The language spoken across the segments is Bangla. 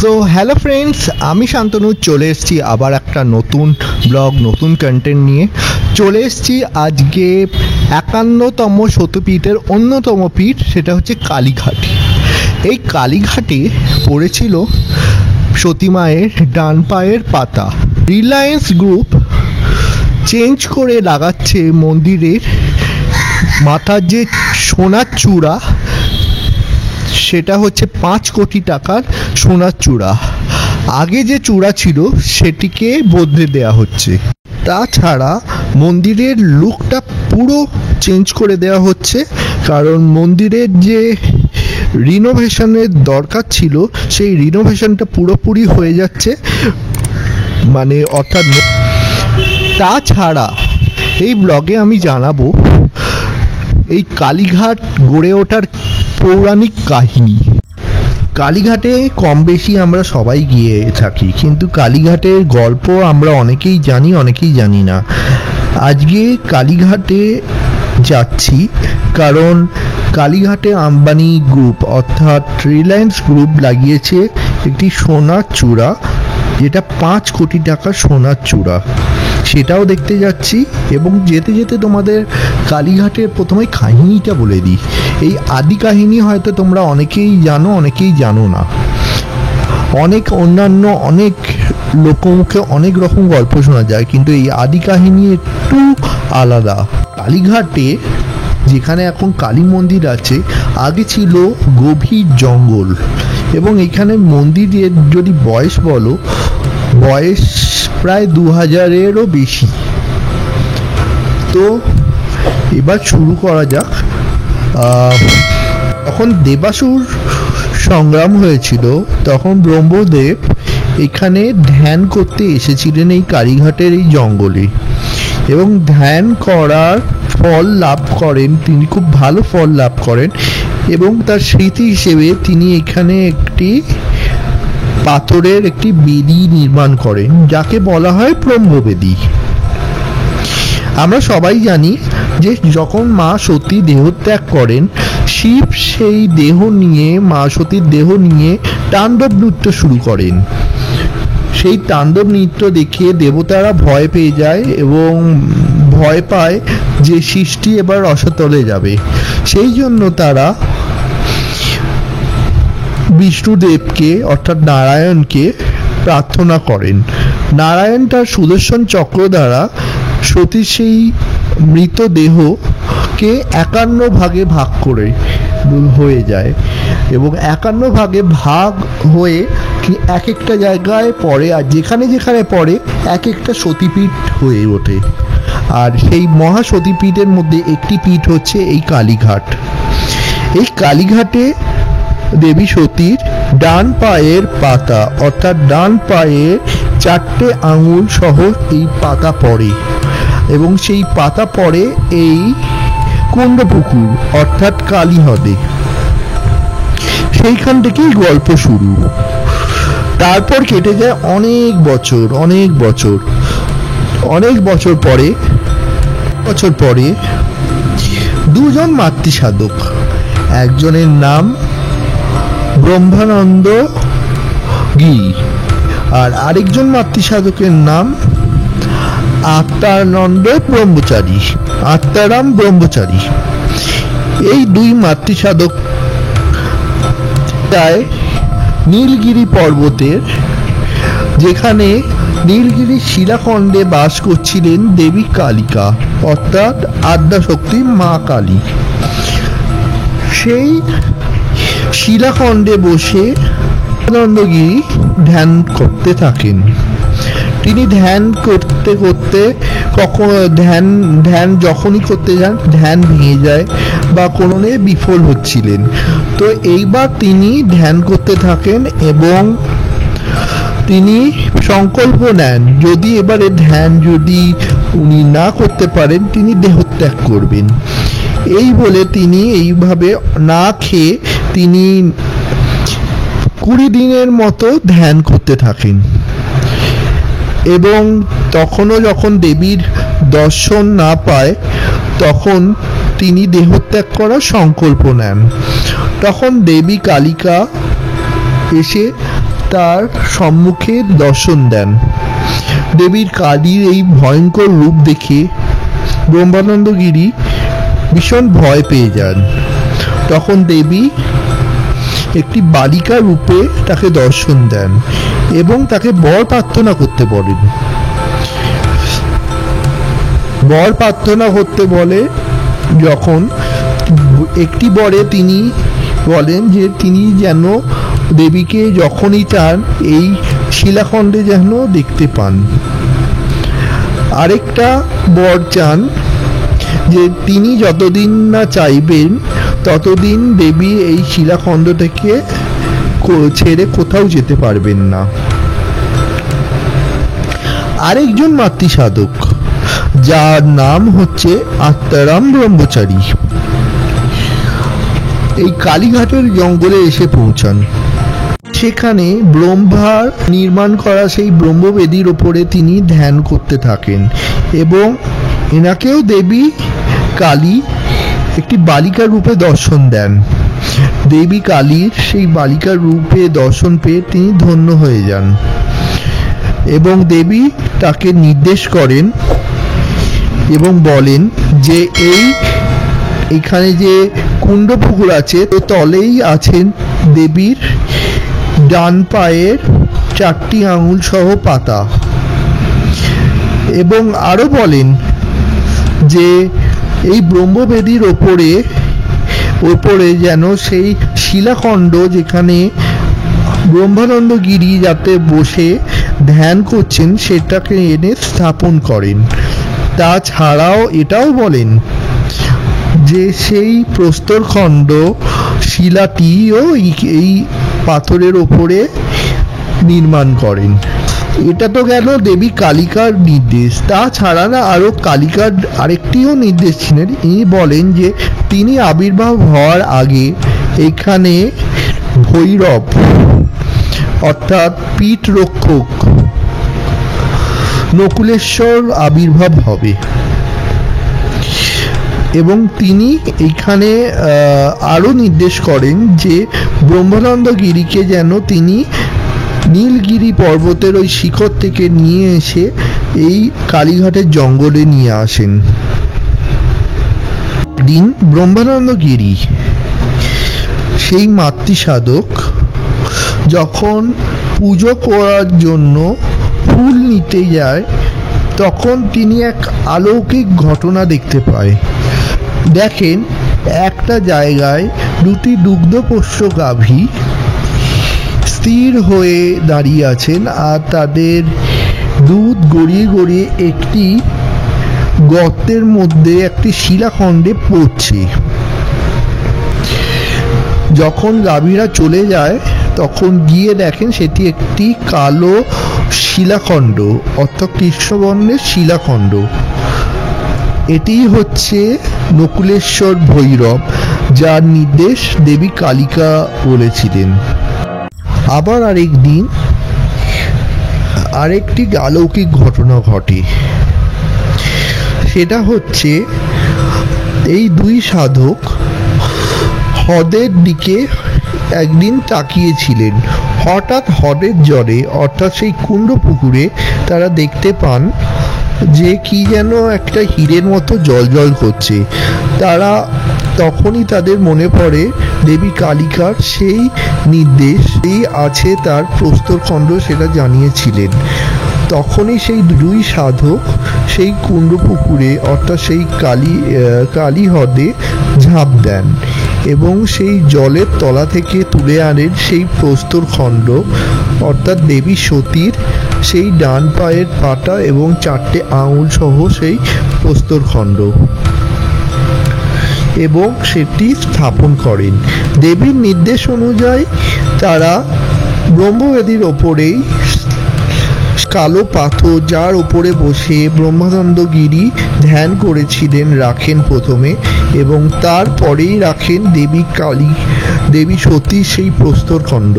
সো হ্যালো ফ্রেন্ডস, আমি শান্তনু চলে এসেছি আবার একটা নতুন ব্লগ, নতুন কন্টেন্ট নিয়ে চলে এসেছি। আজকে 51তম সত্যপীঠের অন্যতম পীঠ, সেটা হচ্ছে কালীঘাট। এই কালীঘাটে পড়েছিল সতী মায়ের ডান পায়ের পাতা। রিলায়েন্স গ্রুপ চেঞ্জ করে লাগাচ্ছে মন্দিরের মাথার যে সোনার চূড়া, সেটা হচ্ছে 5 কোটি টাকার সোনার চূড়া। আগে যে চূড়া ছিল সেটিকে বদলে দেয়া হচ্ছে। তাছাড়া মন্দিরের লুকটা পুরো চেঞ্জ করে দেওয়া হচ্ছে, কারণ মন্দিরের যে রিনোভেশনের দরকার ছিল সেই রিনোভেশনটা পুরোপুরি হয়ে যাচ্ছে, মানে অর্থাৎ। তাছাড়া এই ব্লগে আমি জানাবো এই কালীঘাট গড়ে ওঠার পৌরাণিক কাহিনী। কালীঘাটে কম বেশি আমরা সবাই গিয়ে থাকি, কিন্তু কালীঘাটের গল্প আমরা অনেকেই জানি, অনেকেই জানি না। আজকে কালীঘাটে যাচ্ছি কারণ কালীঘাটে আম্বানি গ্রুপ অর্থাৎ রিলায়েন্স গ্রুপ লাগিয়েছে একটি সোনার চূড়া, যেটা 5 কোটি টাকার সোনার চূড়া। সেটাও দেখতে যাচ্ছি, এবং যেতে যেতে তোমাদের কালীঘাটের প্রথমে কাহিনীটা বলে দিই। এই আদি কাহিনী হয়তো তোমরা অনেকেই জানো, অনেকেই জানো না। অন্যান্য অনেক লোকমুখে অনেক রকম গল্প শোনা যায়, কিন্তু এই আদি কাহিনী একটু আলাদা। কালীঘাটে যেখানে এখন কালী মন্দির আছে, আগে ছিল গভীর জঙ্গল, এবং এখানে মন্দিরের যদি বয়স বলো, বয়স প্রায় 2000-এরও বেশি। তো এবার শুরু করা যাক। তখন দেবাসুর সংগ্রাম হয়েছিল, তখন ব্রহ্মদেব এখানে ধ্যান করতে এসেছিলেন এই কালীঘাটের এই জঙ্গলে, এবং ধ্যান করার ফল লাভ করেন, তিনি খুব ভালো ফল লাভ করেন, এবং তার স্মৃতি হিসেবে তিনি এখানে একটি পাথরের একটি বেদি নির্মাণ করেন, যাকে বলা হয় ব্রহ্মবেদী। আমরা সবাই জানি যে যখন মা সতী দেহত্যাগ করেন, শিব সেই দেহ নিয়ে, মা সতীর দেহ নিয়ে তাণ্ডব নৃত্য শুরু করেন। সেই তাণ্ডব নৃত্য দেখে দেবতারা ভয় পেয়ে যায়, এবং ভয় পায় যে সৃষ্টি এবার রসাতলে যাবে। সেই জন্য তারা বিষ্ণুদেবকে অর্থাৎ নারায়ণকে প্রার্থনা করেন। নারায়ণ তার সুদর্শন চক্র দ্বারা সতীর সেই মৃতদেহকে 51 ভাগে ভাগ করে হয়ে যায়, এবং 51 ভাগে ভাগ হয়ে এক একটা জায়গায় পড়ে, আর যেখানে যেখানে পড়ে এক একটা সতীপীঠ হয়ে ওঠে। আর সেই মহা সতীপীঠের মধ্যে একটি পীঠ হচ্ছে এই কালীঘাট। এই কালীঘাটে দেবী সতীর ডান পায়ের পাতা অর্থাৎ ডান পায়ের 4টে আঙুল সহ এই পাতা পড়ে, এবং সেই পাতা পড়ে এই কুণ্ডপুকুর অর্থাৎ কালী হ্রদে। সেইখান থেকেই গল্প শুরু। তারপর কেটে যায় অনেক বছর পরে দুজন মাতৃসাধক, একজনের নাম ব্রহ্মানন্দ গিরি আর আরেকজন মাতৃসাধকের নাম আত্মারাম ব্রহ্মচারী। এই দুই মাতৃসাধক যায় নীলগিরি পর্বতের, যেখানে নীলগিরির শিলাখণ্ডে বাস করছিলেন দেবী কালিকা অর্থাৎ আদ্যাশক্তি মা কালী। সেই শিলাখণ্ডে বসে আনন্দগিরি ধ্যান করতে থাকেন। তিনি ধ্যান করতে করতে কখনো ধ্যান যখনই করতে যান ধ্যান ভেঙে যায় বা কোনো বিফল হচ্ছিলেন। তো এইবার তিনি ধ্যান করতে থাকেন, এবং তিনি সংকল্প নেন যদি এবারে ধ্যান যদি উনি না করতে পারেন তিনি দেহত্যাগ করবেন। এই বলে তিনি এইভাবে না খেয়ে তিনি 20 দিনের মতো ধ্যান করতে থাকেন, এবং তখনও যখন দেবীর দর্শন না পায় তখন তিনি দেহত্যাগ করার সংকল্প নেন। তখন দেবী কালিকা এসে তার সম্মুখে দর্শন দেন। দেবীর কালীর এই ভয়ঙ্কর রূপ দেখে ব্রহ্মানন্দ গিরি ভীষণ ভয় পেয়ে যান। তখন দেবী একটি বালিকা রূপে তাকে দর্শন দেন এবং তাকে বর প্রার্থনা করতে বলেন। বর প্রার্থনা করতে বলে যখন একটি বরে তিনি বলেন যে তিনি যেন দেবীকে যখনই চান এই শিলাখণ্ডে যেন দেখতে পান। আরেকটা বর চান যে তিনি যতদিন না চাইবেন ততদিন দেবী এই শিলাখণ্ড থেকে ছেড়ে কোথাও যেতে পারবেন না। আরেকজন মাতৃ সাধক যার নাম হচ্ছে আত্মারাম ব্রহ্মচারী এই কালীঘাটের জঙ্গলে এসে পৌঁছান। সেখানে ব্রহ্মার নির্মাণ করা সেই ব্রহ্মবেদীর ওপরে তিনি ধ্যান করতে থাকেন এবং এনাকেও দেবী কালী একটি বালিকা রূপে দর্শন দেন। দেবী কালীর সেই বালিকা রূপে দর্শন পেয়ে তিনি ধন্য হয়ে যান এবং দেবী তাকে নির্দেশ করেন এবং বলেন যে এইখানে যে কুণ্ড পুকুর আছে তো তলেই আছেন দেবীর ডান পায়ের 4টি আঙুল সহ পাতা এবং আরো বলেন যে এই ব্রহ্মবেদীর ওপরে যেন সেই শিলাখণ্ড যেখানে ব্রহ্মানন্দ গিরি যাতে বসে ধ্যান করছেন সেটাকে এনে স্থাপন করেন। তাছাড়াও এটাও বলেন যে সেই প্রস্তরখণ্ড শিলাটিও এই পাথরের ওপরে নির্মাণ করেন। এটা তো গেল দেবী কালিকার নির্দেশ। তাছাড়া না আরো কালিকার আরেকটিও নির্দেশ ছিলেন। ইনি বলেন যে তিনি আবির্ভাব হওয়ার আগে এখানে ভৈরব অর্থাৎ পীঠ রক্ষক নকুলেশ্বর আবির্ভাব হবে এবং তিনি এইখানে আরো নির্দেশ করেন যে ব্রহ্মানন্দ গিরিকে যেন তিনি নীলগিরি পর্বতের ওই শিখর থেকে নিয়ে এসে এই কালীঘাটের জঙ্গলে নিয়ে আসেন। দিন ব্রহ্মানন্দ গিরি সেই মাতৃ সাধক যখন পুজো করার জন্য ফুল নিতে যায় তখন তিনি এক অলৌকিক ঘটনা দেখতে পায়। দেখেন একটা জায়গায় 2টি দুগ্ধপোষ্য গাভী স্থির হয়ে দাঁড়িয়ে আছেন আর তাদের দুধ গড়িয়ে গড়িয়ে একটি গর্তের মধ্যে একটি শিলাখণ্ডে পড়ছে। যখন গাভীরা চলে যায় তখন গিয়ে দেখেন সেটি একটি কালো শিলাখণ্ড অর্থাৎ কৃষ্ণবর্ণের শিলাখণ্ড। এটি হচ্ছে নকুলেশ্বর ভৈরব যার নির্দেশ দেবী কালিকা বলেছিলেন। আবার আরেকদিন আরেকটি অলৌকিক ঘটনা ঘটে। সেটা হচ্ছে এই 2 সাধক হ্রদের দিকে একদিন তাকিয়েছিলেন। হঠাৎ হ্রদের জলে অর্থাৎ সেই কুণ্ড পুকুরে তারা দেখতে পান যে কি যেন একটা হীরের মতো জল করছে। তারা তখনই তাদের মনে পড়ে দেবী কালিকার সেই নির্দেশ আছে তার প্রস্তরখণ্ড সেটা জানিয়েছিলেন। তখনই সেই 2 সাধক সেই কুণ্ড পুকুরে অর্থাৎ সেই কালী হ্রদে ঝাঁপ দেন এবং সেই জলের তলা থেকে তুলে আনেন সেই প্রস্তরখণ্ড অর্থাৎ দেবী সতীর সেই ডান পায়ের পাটা এবং 4টে আঙুল সহ সেই প্রস্তরখণ্ড এবং সেটি স্থাপন করেন। দেবীর নির্দেশ অনুযায়ী তারা ব্রহ্মবেদীর ওপরেই কালো পাথর যার উপরে বসে ব্রহ্মানন্দ গিরি ধ্যান করেছিলেন রাখেন প্রথমে এবং তারপরেই রাখেন দেবী সতীর সেই প্রস্তরখণ্ড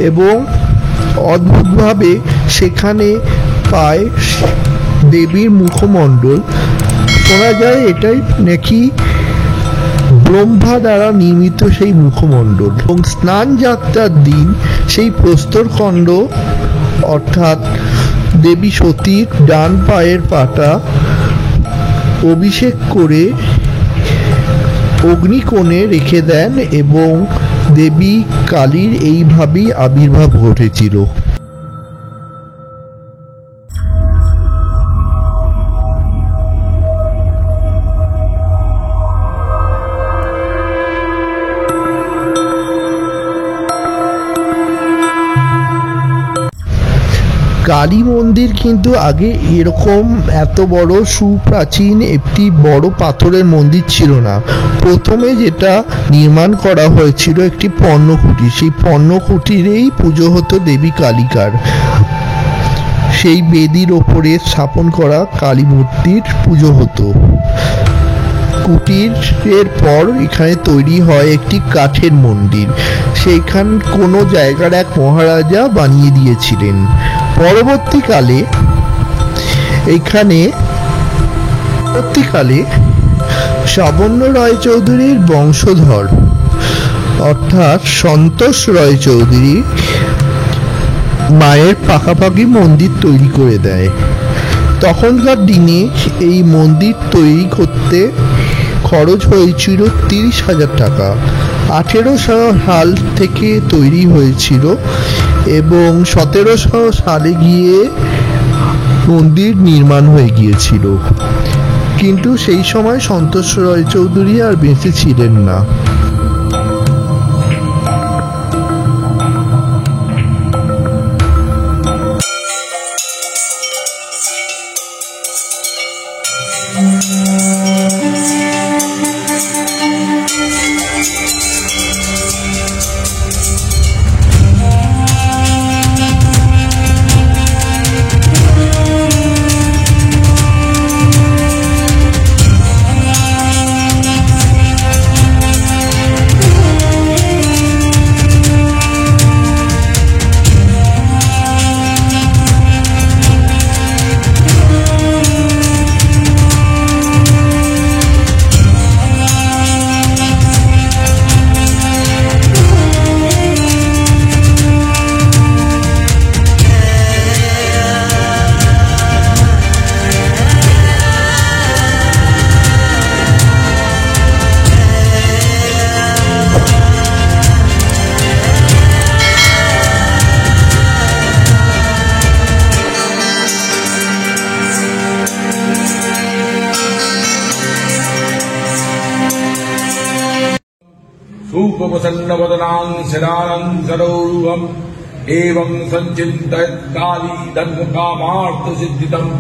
এবং অদ্ভুতভাবে সেখানে পায় দেবীর মুখমণ্ডল। শোনা যায় এটাই নাকি ব্রহ্মা দ্বারা নির্মিত সেই মুখমণ্ডল, এবং স্নান যাত্রার দিন সেই প্রস্তরখণ্ড অর্থাৎ দেবী সতীর ডান পায়ের পাটা অভিষেক করে অগ্নিকোণে রেখে দেন এবং দেবী কালীর এইভাবেই আবির্ভাব ঘটেছিল। কালী মন্দির কিন্তু আগে এরকম এত বড় সুপ্রাচীন একটি বড় পাথরের মন্দির ছিল না। প্রথমে যেটা নির্মাণ করা হয়েছিল একটি পর্ণকুটির, সেই পর্ণকুটিরেই পুজো হতো দেবী কালিকার। সেই বেদির ওপরে স্থাপন করা কালী মূর্তির পুজো হতো। কুটিরের পর এখানে তৈরি হয় একটি কাঠের মন্দির, সেইখান কোনো জায়গার এক মহারাজা বানিয়ে দিয়েছিলেন। পরবর্তীকালে শ্রাবণ্য রায়চৌধুরীর বংশধর অর্থাৎ সন্তোষ রায়চৌধুরী মায়ের পাকাপাকি মন্দির তৈরি করে দেয়। তখনকার দিনে এই মন্দির তৈরি করতে খরচ হয়েছিল 30,000 টাকা। 1800 সাল থেকে তৈরি হয়েছিল এবং 1700 সালে গিয়ে মন্দির নির্মাণ হয়ে গিয়েছিল, কিন্তু সেই সময় সন্তোষ রায়চৌধুরী আর বেঁচে ছিলেন না। रूपप्रसन्नवदनां शरारं सरोरुहम् एवं संचिन्तयत् काली धर्मकामार्थसिद्धिदम्